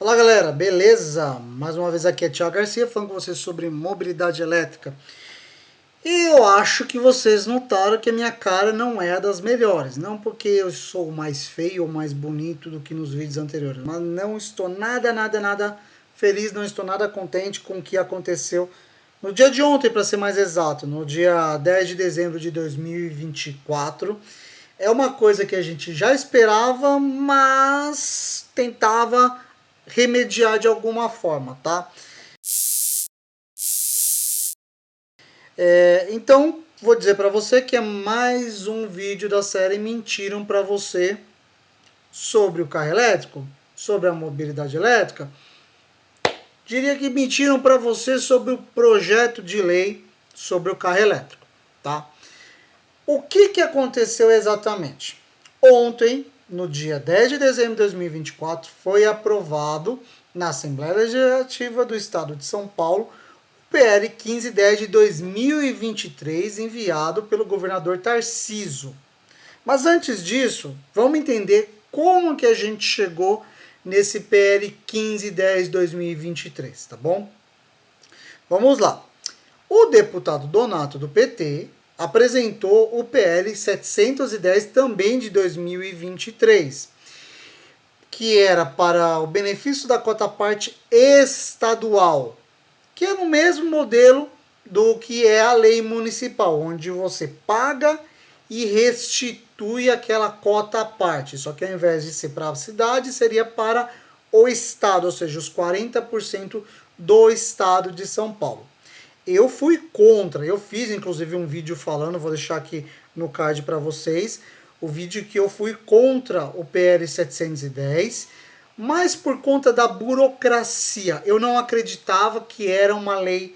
Olá galera, beleza? Mais uma vez aqui é Thiago Garcia falando com vocês sobre mobilidade elétrica. E eu acho que vocês notaram que a minha cara não é das melhores. Não porque eu sou mais feio ou mais bonito do que nos vídeos anteriores, mas não estou nada feliz, não estou nada contente com o que aconteceu no dia de ontem, para ser mais exato, no dia 10 de dezembro de 2024. É uma coisa que a gente já esperava, mas tentava remediar de alguma forma, tá? Então, vou dizer para você que é mais um vídeo da série Mentiram para você sobre o carro elétrico, sobre a mobilidade elétrica. Diria que mentiram para você sobre o projeto de lei sobre o carro elétrico, tá? O que aconteceu exatamente? Ontem, no dia 10 de dezembro de 2024, foi aprovado na Assembleia Legislativa do Estado de São Paulo PL 1510 de 2023, enviado pelo governador Tarcísio. Mas antes disso, vamos entender como que a gente chegou nesse PL 1510 de 2023, tá bom? Vamos lá. O deputado Donato do PT apresentou o PL 710 também de 2023, que era para o benefício da cota parte estadual, que é no mesmo modelo do que é a lei municipal, onde você paga e restitui aquela cota à parte. Só que ao invés de ser para a cidade, seria para o estado, ou seja, os 40% do estado de São Paulo. Eu fui contra, eu fiz inclusive um vídeo falando, vou deixar aqui no card para vocês, o vídeo que eu fui contra o PL 710, mas por conta da burocracia. Eu não acreditava que era uma lei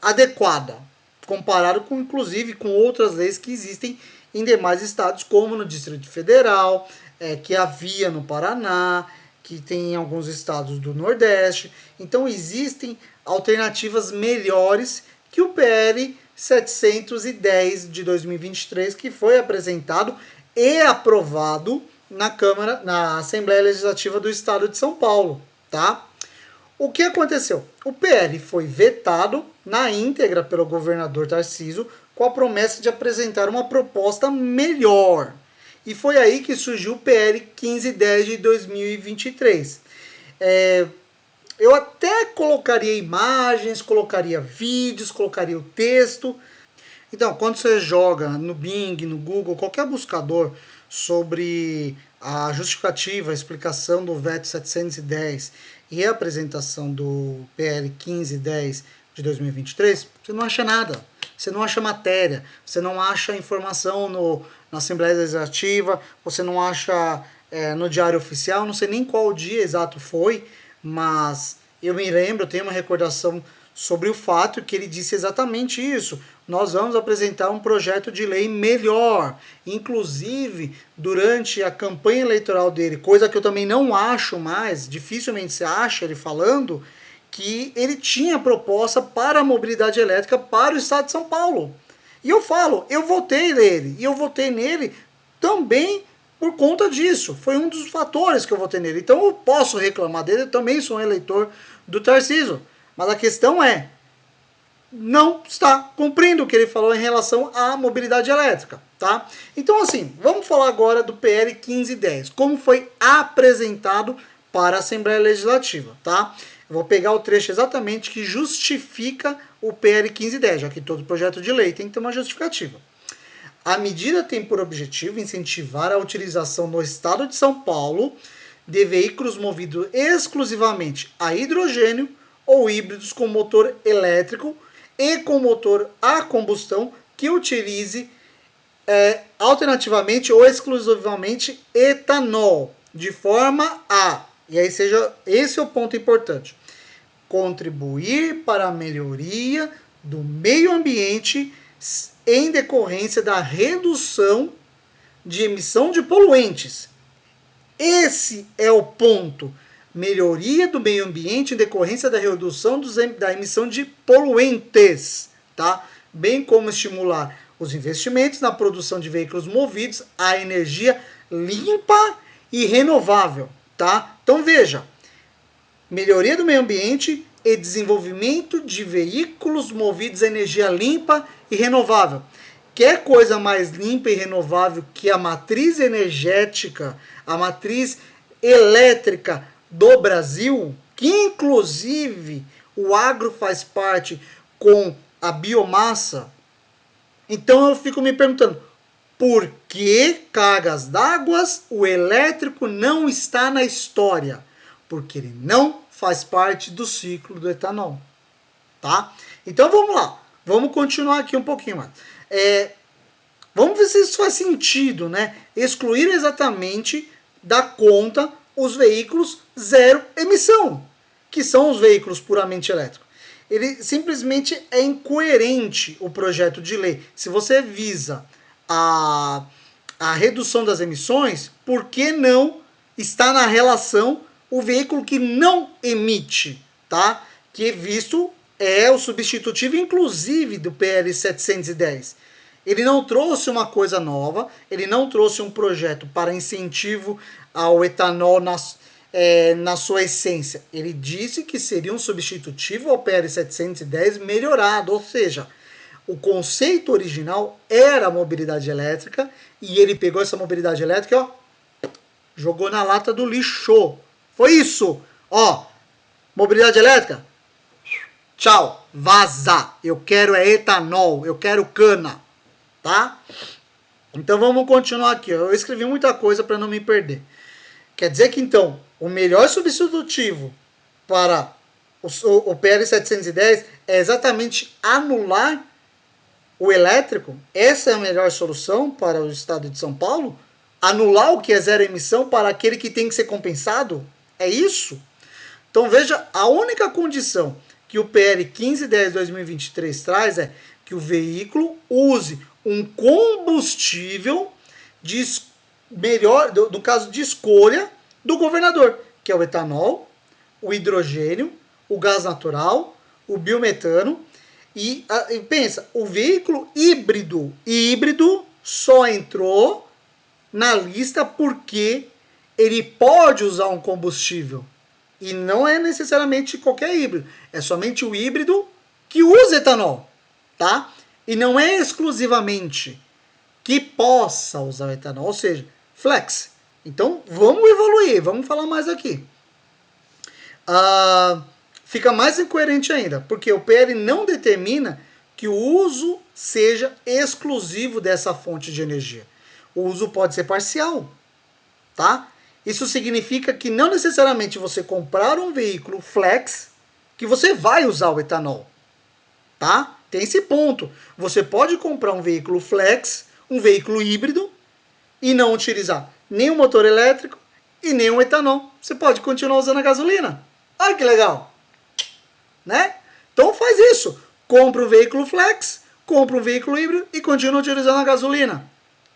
adequada, comparado com, inclusive, com outras leis que existem em demais estados, como no Distrito Federal, que havia no Paraná, que tem em alguns estados do Nordeste. Então existem alternativas melhores que o PL 710 de 2023, que foi apresentado e aprovado na Câmara, na Assembleia Legislativa do Estado de São Paulo, tá? O que aconteceu? O PL foi vetado na íntegra pelo governador Tarcísio com a promessa de apresentar uma proposta melhor. E foi aí que surgiu o PL 1510 de 2023. Eu até colocaria imagens, colocaria vídeos, colocaria o texto. Então, quando você joga no Bing, no Google, qualquer buscador sobre a justificativa, a explicação do VET 710 e a apresentação do PL 1510 de 2023, você não acha nada. Você não acha matéria, você não acha informação na Assembleia Legislativa, você não acha no Diário Oficial, não sei nem qual dia exato foi, mas eu me lembro, eu tenho uma recordação sobre o fato que ele disse exatamente isso. Nós vamos apresentar um projeto de lei melhor. Inclusive, durante a campanha eleitoral dele, coisa que eu também não acho mais, dificilmente se acha ele falando, que ele tinha proposta para a mobilidade elétrica para o estado de São Paulo. E eu falo, eu votei nele. E eu votei nele também por conta disso. Foi um dos fatores que eu votei nele. Então eu posso reclamar dele, eu também sou um eleitor do Tarcísio. Mas a questão é, não está cumprindo o que ele falou em relação à mobilidade elétrica, tá? Então assim, vamos falar agora do PL 1510, como foi apresentado para a Assembleia Legislativa, tá? Eu vou pegar o trecho exatamente que justifica o PL 1510, já que todo projeto de lei tem que ter uma justificativa. A medida tem por objetivo incentivar a utilização no estado de São Paulo de veículos movidos exclusivamente a hidrogênio ou híbridos com motor elétrico e com motor a combustão que utilize alternativamente ou exclusivamente etanol, de forma a, e aí seja esse é o ponto importante, contribuir para a melhoria do meio ambiente em decorrência da redução de emissão de poluentes. Esse é o ponto. Melhoria do meio ambiente em decorrência da redução da emissão de poluentes, tá? Bem como estimular os investimentos na produção de veículos movidos a energia limpa e renovável, tá? Então veja, melhoria do meio ambiente e desenvolvimento de veículos movidos a energia limpa e renovável. Quer coisa mais limpa e renovável que a matriz energética, a matriz elétrica do Brasil, que inclusive o agro faz parte com a biomassa? Então eu fico me perguntando, por que cargas d'água o elétrico não está na história? Porque ele não faz parte do ciclo do etanol, tá? Então vamos lá, vamos continuar aqui um pouquinho mais. Vamos ver se isso faz sentido, né? Excluir exatamente da conta os veículos zero emissão, que são os veículos puramente elétricos. Ele simplesmente é incoerente o projeto de lei. Se você visa a redução das emissões, por que não está na relação o veículo que não emite, tá? Que visto é o substitutivo, inclusive, do PL 710. Ele não trouxe uma coisa nova, ele não trouxe um projeto para incentivo ao etanol na sua essência. Ele disse que seria um substitutivo ao PL 710 melhorado, ou seja, o conceito original era a mobilidade elétrica e ele pegou essa mobilidade elétrica e ó, jogou na lata do lixo. Foi isso. Ó, mobilidade elétrica, tchau, vaza. Eu quero é etanol, eu quero cana, tá? Então vamos continuar aqui. Eu escrevi muita coisa para não me perder. Quer dizer que então o melhor substitutivo para o PL 710 é exatamente anular o elétrico? Essa é a melhor solução para o estado de São Paulo? Anular o que é zero emissão para aquele que tem que ser compensado? É isso? Então veja, a única condição que o PL 1510/2023 traz é que o veículo use um combustível no caso de escolha do governador, que é o etanol, o hidrogênio, o gás natural, o biometano. E pensa, o veículo híbrido só entrou na lista porque ele pode usar um combustível. E não é necessariamente qualquer híbrido. É somente o híbrido que usa etanol, tá? E não é exclusivamente que possa usar o etanol, ou seja, flex. Então, vamos evoluir, vamos falar mais aqui. Fica mais incoerente ainda, porque o PL não determina que o uso seja exclusivo dessa fonte de energia. O uso pode ser parcial, tá? Isso significa que não necessariamente você comprar um veículo flex que você vai usar o etanol, tá? Tem esse ponto. Você pode comprar um veículo flex, um veículo híbrido e não utilizar nem o motor elétrico e nem o etanol. Você pode continuar usando a gasolina. Olha que legal, né? Então faz isso. Compra um veículo flex, compra um veículo híbrido e continua utilizando a gasolina.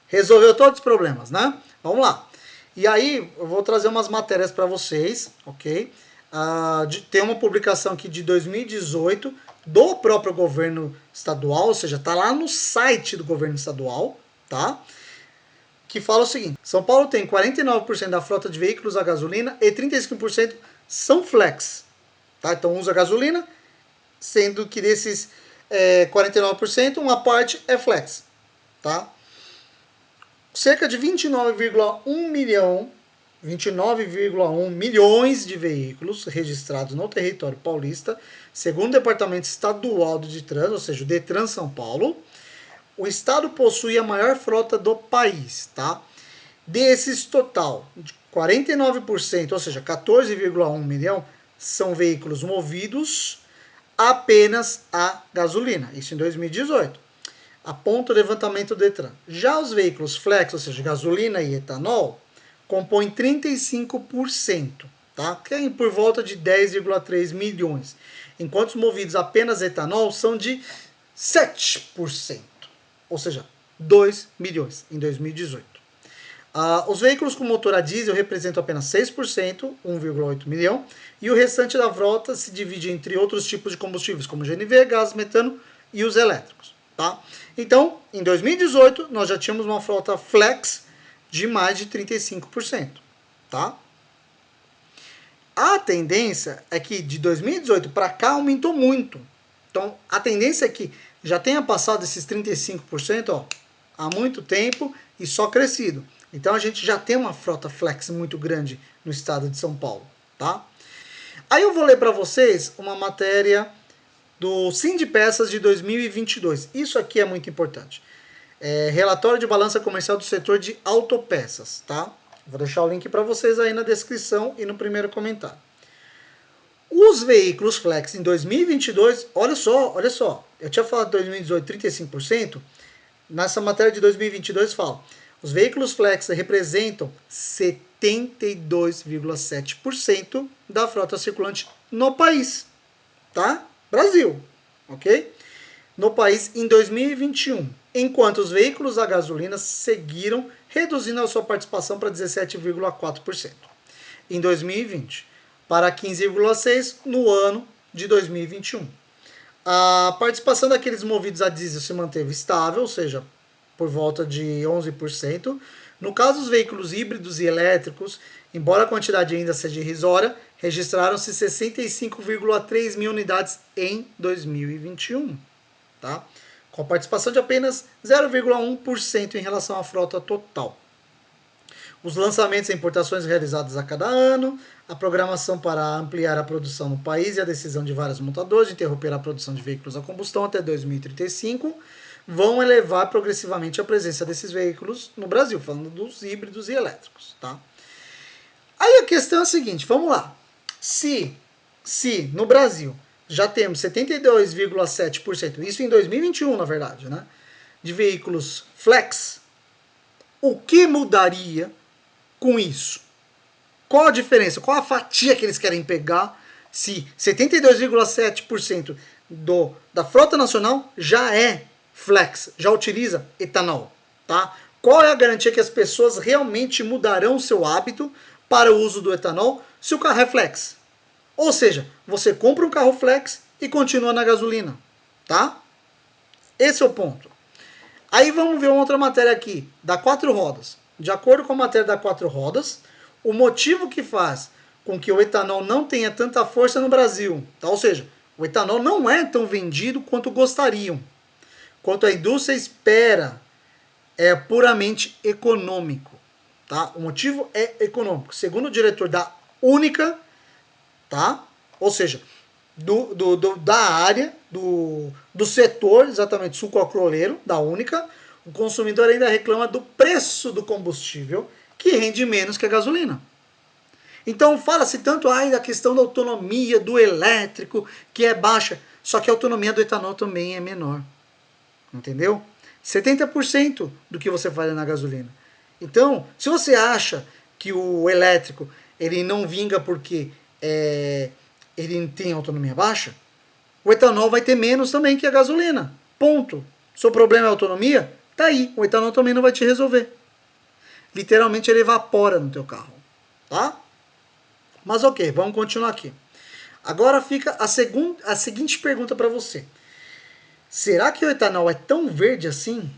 Resolveu todos os problemas, né? Vamos lá. E aí, eu vou trazer umas matérias para vocês, ok? Tem uma publicação aqui de 2018 do próprio governo estadual, ou seja, tá lá no site do governo estadual, tá? Que fala o seguinte: São Paulo tem 49% da frota de veículos a gasolina e 35% são flex, tá? Então usa gasolina, sendo que desses 49%, uma parte é flex, tá? Cerca de 29,1 milhões de veículos registrados no território paulista, segundo o Departamento Estadual de Trânsito, ou seja, o Detran São Paulo. O estado possui a maior frota do país, tá? Desses total, 49%, ou seja, 14,1 milhão, são veículos movidos apenas a gasolina, isso em 2018. Aponta o levantamento do Detran. Já os veículos flex, ou seja, gasolina e etanol, compõem 35%, tá? Que é por volta de 10,3 milhões. Enquanto os movidos apenas a etanol são de 7%, ou seja, 2 milhões em 2018. Os veículos com motor a diesel representam apenas 6%, 1,8 milhão, e o restante da frota se divide entre outros tipos de combustíveis, como GNV, gás metano e os elétricos. Tá? Então, em 2018, nós já tínhamos uma frota flex de mais de 35%. Tá? A tendência é que de 2018 para cá aumentou muito. Então, a tendência é que já tenha passado esses 35%, ó, há muito tempo e só crescido. Então, a gente já tem uma frota flex muito grande no estado de São Paulo, tá? Aí eu vou ler para vocês uma matéria do Sindipeças de 2022. Isso aqui é muito importante. Relatório de balança comercial do setor de autopeças, tá? Vou deixar o link para vocês aí na descrição e no primeiro comentário. Os veículos flex em 2022, olha só, eu tinha falado 2018 35%, nessa matéria de 2022 fala, os veículos flex representam 72,7% da frota circulante no país, tá? Brasil, ok? No país em 2021, enquanto os veículos a gasolina seguiram reduzindo a sua participação para 17,4% em 2020, para 15,6% no ano de 2021. A participação daqueles movidos a diesel se manteve estável, ou seja, por volta de 11%. No caso dos veículos híbridos e elétricos, embora a quantidade ainda seja irrisória, registraram-se 65,3 mil unidades em 2021. Tá? Com a participação de apenas 0,1% em relação à frota total. Os lançamentos e importações realizados a cada ano, a programação para ampliar a produção no país e a decisão de vários montadores de interromper a produção de veículos a combustão até 2035 vão elevar progressivamente a presença desses veículos no Brasil, falando dos híbridos e elétricos. Tá? Aí a questão é a seguinte, vamos lá. Se no Brasil já temos 72,7%, isso em 2021, na verdade, né, de veículos flex, o que mudaria com isso? Qual a diferença? Qual a fatia que eles querem pegar se 72,7% da frota nacional já é flex, já utiliza etanol? Tá? Qual é a garantia que as pessoas realmente mudarão o seu hábito para o uso do etanol se o carro é flex? Ou seja, você compra um carro flex e continua na gasolina, tá? Esse é o ponto. Aí vamos ver uma outra matéria aqui, da 4 rodas. De acordo com a matéria da 4 rodas, o motivo que faz com que o etanol não tenha tanta força no Brasil, tá? Ou seja, o etanol não é tão vendido quanto gostariam, quanto a indústria espera, é puramente econômico, tá? O motivo é econômico. Segundo o diretor da Única, tá? Ou seja, da área, do setor, exatamente, sucroalcooleiro, da Única, o consumidor ainda reclama do preço do combustível, que rende menos que a gasolina. Então fala-se tanto da questão da autonomia do elétrico, que é baixa, só que a autonomia do etanol também é menor. Entendeu? 70% do que você faz na gasolina. Então, se você acha que o elétrico ele não vinga porque ele tem autonomia baixa, o etanol vai ter menos também que a gasolina. Ponto. Seu problema é a autonomia? Tá aí. O etanol também não vai te resolver. Literalmente ele evapora no teu carro. Tá? Mas ok, vamos continuar aqui. Agora fica a seguinte pergunta para você. Será que o etanol é tão verde assim?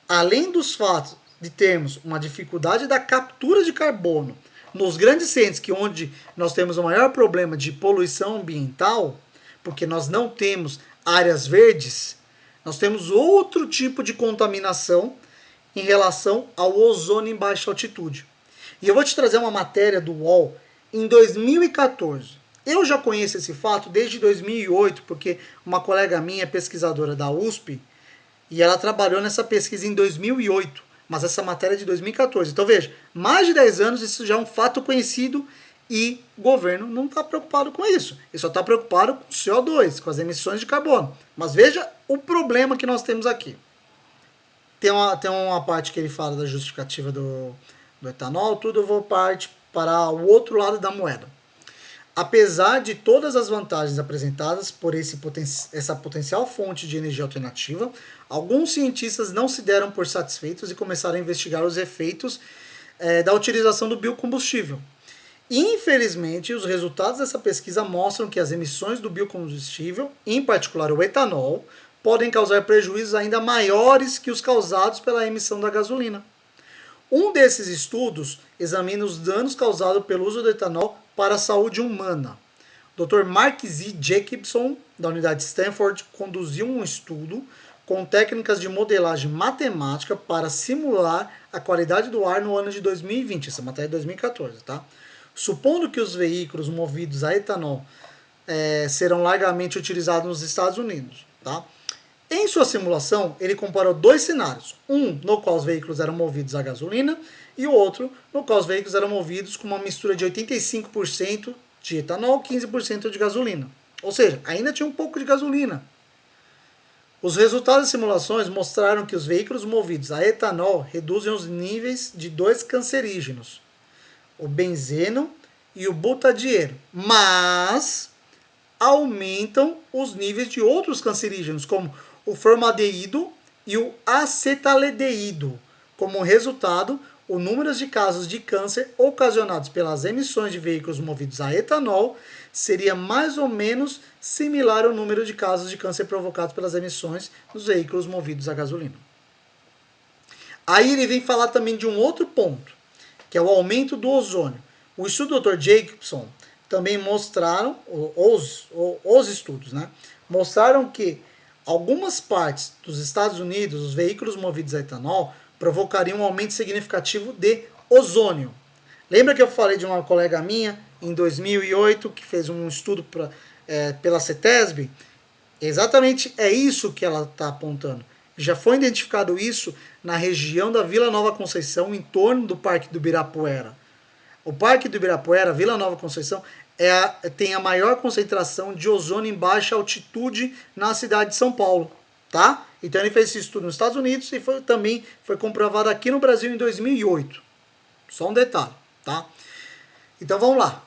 Além dos fatos de termos uma dificuldade da captura de carbono nos grandes centros, que onde nós temos o maior problema de poluição ambiental, porque nós não temos áreas verdes, nós temos outro tipo de contaminação em relação ao ozônio em baixa altitude. E eu vou te trazer uma matéria do UOL em 2014. Eu já conheço esse fato desde 2008, porque uma colega minha é pesquisadora da USP e ela trabalhou nessa pesquisa em 2008. Mas essa matéria é de 2014. Então veja, mais de 10 anos isso já é um fato conhecido e o governo não está preocupado com isso. Ele só está preocupado com o CO2, com as emissões de carbono. Mas veja o problema que nós temos aqui. Tem uma parte que ele fala da justificativa do etanol, tudo eu vou parte para o outro lado da moeda. Apesar de todas as vantagens apresentadas por essa potencial fonte de energia alternativa, alguns cientistas não se deram por satisfeitos e começaram a investigar os efeitos da utilização do biocombustível. Infelizmente, os resultados dessa pesquisa mostram que as emissões do biocombustível, em particular o etanol, podem causar prejuízos ainda maiores que os causados pela emissão da gasolina. Um desses estudos examina os danos causados pelo uso do etanol para a saúde humana. O Dr. Mark Z. Jacobson, da Unidade Stanford, conduziu um estudo com técnicas de modelagem matemática para simular a qualidade do ar no ano de 2020. Essa matéria é de 2014, tá? Supondo que os veículos movidos a etanol serão largamente utilizados nos Estados Unidos, tá? Em sua simulação, ele comparou dois cenários. Um no qual os veículos eram movidos a gasolina e o outro no qual os veículos eram movidos com uma mistura de 85% de etanol, 15% de gasolina. Ou seja, ainda tinha um pouco de gasolina. Os resultados das simulações mostraram que os veículos movidos a etanol reduzem os níveis de dois cancerígenos, o benzeno e o butadieno, mas aumentam os níveis de outros cancerígenos, como o formaldeído e o acetaldeído. Como resultado, o número de casos de câncer ocasionados pelas emissões de veículos movidos a etanol seria mais ou menos similar ao número de casos de câncer provocados pelas emissões dos veículos movidos a gasolina. Aí ele vem falar também de um outro ponto, que é o aumento do ozônio. O estudo do Dr. Jacobson também mostraram, os estudos, né, mostraram que algumas partes dos Estados Unidos, os veículos movidos a etanol, provocariam um aumento significativo de ozônio. Lembra que eu falei de uma colega minha, em 2008, que fez um estudo pela CETESB? Exatamente é isso que ela está apontando. Já foi identificado isso na região da Vila Nova Conceição, em torno do Parque do Ibirapuera. O Parque do Ibirapuera, Vila Nova Conceição, tem a maior concentração de ozônio em baixa altitude na cidade de São Paulo, tá? Então ele fez esse estudo nos Estados Unidos e também foi comprovado aqui no Brasil em 2008. Só um detalhe, tá? Então vamos lá.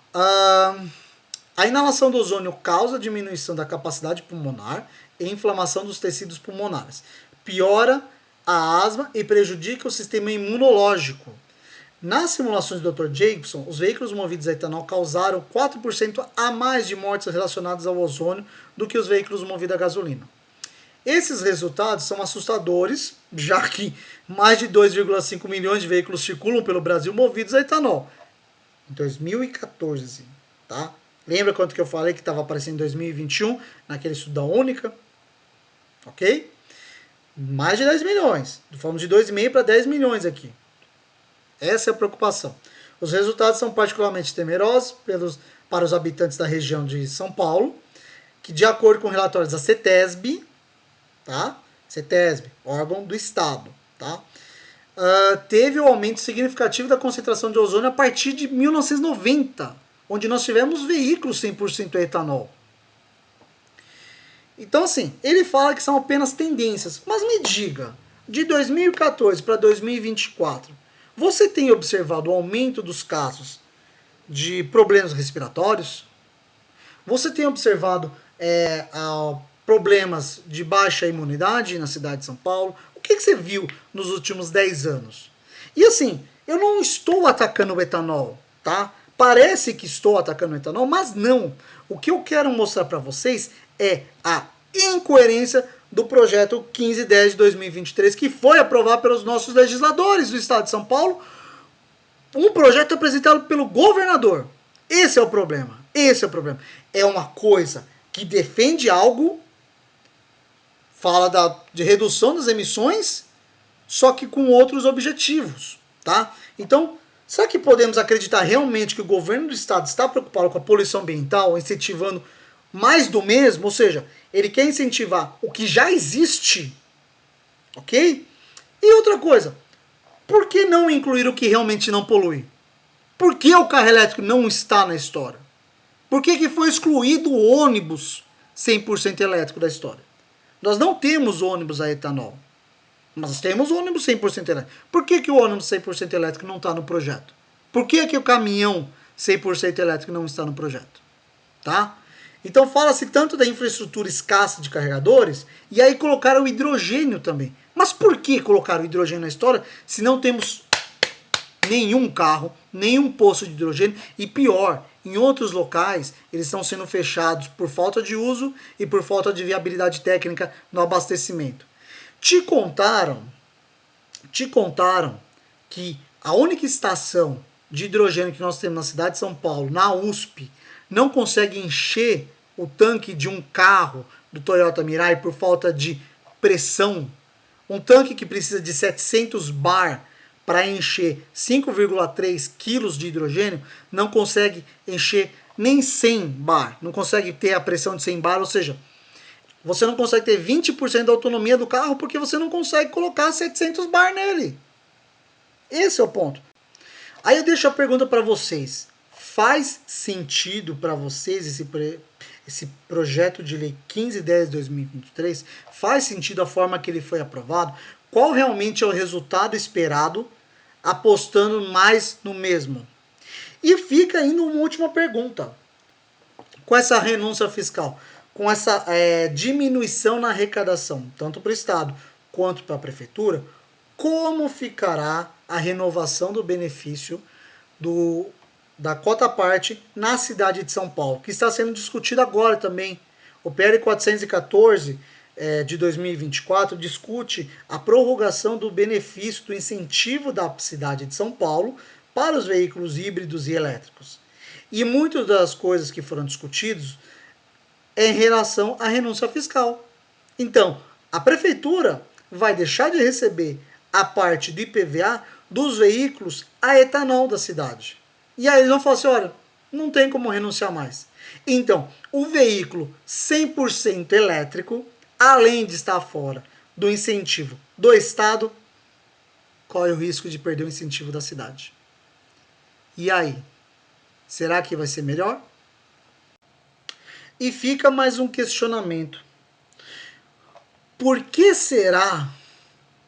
A inalação do ozônio causa diminuição da capacidade pulmonar e inflamação dos tecidos pulmonares. Piora a asma e prejudica o sistema imunológico. Nas simulações do Dr. Jacobson, os veículos movidos a etanol causaram 4% a mais de mortes relacionadas ao ozônio do que os veículos movidos a gasolina. Esses resultados são assustadores, já que mais de 2,5 milhões de veículos circulam pelo Brasil movidos a etanol. Em 2014, tá? Lembra quanto que eu falei que estava aparecendo em 2021, naquele estudo da Única? Ok? Mais de 10 milhões. Fomos de 2,5 para 10 milhões aqui. Essa é a preocupação. Os resultados são particularmente temerosos para os habitantes da região de São Paulo, que, de acordo com relatórios da CETESB, tá? CETESB, órgão do Estado, tá? Teve um aumento significativo da concentração de ozônio a partir de 1990, onde nós tivemos veículos 100% etanol. Então, assim, ele fala que são apenas tendências, mas me diga, de 2014 para 2024, você tem observado o aumento dos casos de problemas respiratórios? Você tem observado problemas de baixa imunidade na cidade de São Paulo? O que você viu nos últimos 10 anos? E assim, eu não estou atacando o etanol, tá? Parece que estou atacando o etanol, mas não. O que eu quero mostrar para vocês é a incoerência do projeto 1510 de 2023, que foi aprovado pelos nossos legisladores do estado de São Paulo, um projeto apresentado pelo governador. Esse é o problema. Esse é o problema. É uma coisa que defende algo, fala de redução das emissões, só que com outros objetivos, tá? Então, será que podemos acreditar realmente que o governo do estado está preocupado com a poluição ambiental, incentivando mais do mesmo? Ou seja, ele quer incentivar o que já existe, ok? E outra coisa, por que não incluir o que realmente não polui? Por que o carro elétrico não está na história? Por que foi excluído o ônibus 100% elétrico da história? Nós não temos ônibus a etanol, mas temos ônibus 100% elétrico. Por que o ônibus 100% elétrico não está no projeto? Por que o caminhão 100% elétrico não está no projeto? Tá? Então fala-se tanto da infraestrutura escassa de carregadores, e aí colocaram o hidrogênio também. Mas por que colocaram o hidrogênio na história se não temos nenhum carro, nenhum posto de hidrogênio? E pior, em outros locais eles estão sendo fechados por falta de uso e por falta de viabilidade técnica no abastecimento. Te contaram que A única estação de hidrogênio que nós temos na cidade de São Paulo, na USP, não consegue encher o tanque de um carro do Toyota Mirai por falta de pressão. Um tanque que precisa de 700 bar para encher 5,3 quilos de hidrogênio não consegue encher nem 100 bar, não consegue ter a pressão de 100 bar, ou seja, você não consegue ter 20% da autonomia do carro porque você não consegue colocar 700 bar nele. Esse é o ponto. Aí eu deixo a pergunta para vocês. Faz sentido para vocês esse projeto de lei 1510/2023? Faz sentido a forma que ele foi aprovado? Qual realmente é o resultado esperado apostando mais no mesmo? E fica ainda uma última pergunta. Com essa renúncia fiscal, com essa diminuição na arrecadação, tanto para o Estado quanto para a Prefeitura, como ficará a renovação do benefício da cota parte na cidade de São Paulo, que está sendo discutido agora também. O PL 414 de 2024 discute a prorrogação do benefício do incentivo da cidade de São Paulo para os veículos híbridos e elétricos. E muitas das coisas que foram discutidas é em relação à renúncia fiscal. Então, a prefeitura vai deixar de receber a parte do IPVA dos veículos a etanol da cidade. E aí eles vão falar assim, olha, não tem como renunciar mais. Então, o veículo 100% elétrico, além de estar fora do incentivo do Estado, corre o risco de perder o incentivo da cidade. E aí? Será que vai ser melhor? E fica mais um questionamento. Por que será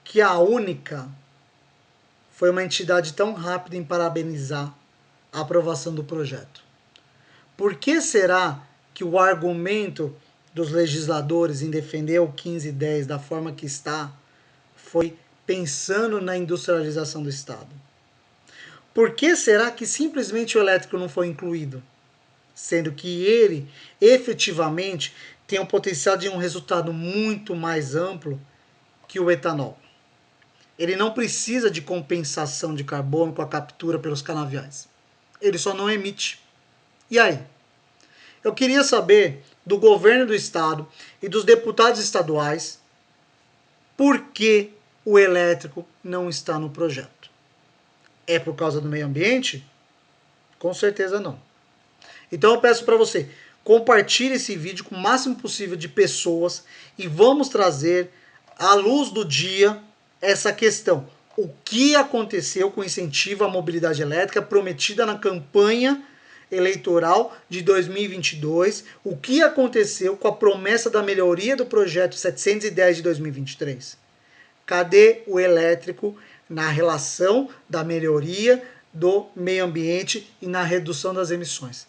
que a Única foi uma entidade tão rápida em parabenizar a aprovação do projeto? Por que será que o argumento dos legisladores em defender o 1510 da forma que está foi pensando na industrialização do Estado? Por que será que simplesmente o elétrico não foi incluído? Sendo que ele efetivamente tem o potencial de um resultado muito mais amplo que o etanol. Ele não precisa de compensação de carbono com a captura pelos canaviais. Ele só não emite. E aí? Eu queria saber do governo do estado e dos deputados estaduais por que o elétrico não está no projeto. É por causa do meio ambiente? Com certeza não. Então eu peço para você, compartilhe esse vídeo com o máximo possível de pessoas e vamos trazer à luz do dia essa questão. O que aconteceu com o incentivo à mobilidade elétrica prometida na campanha eleitoral de 2022? O que aconteceu com a promessa da melhoria do projeto 710 de 2023? Cadê o elétrico na relação da melhoria do meio ambiente e na redução das emissões?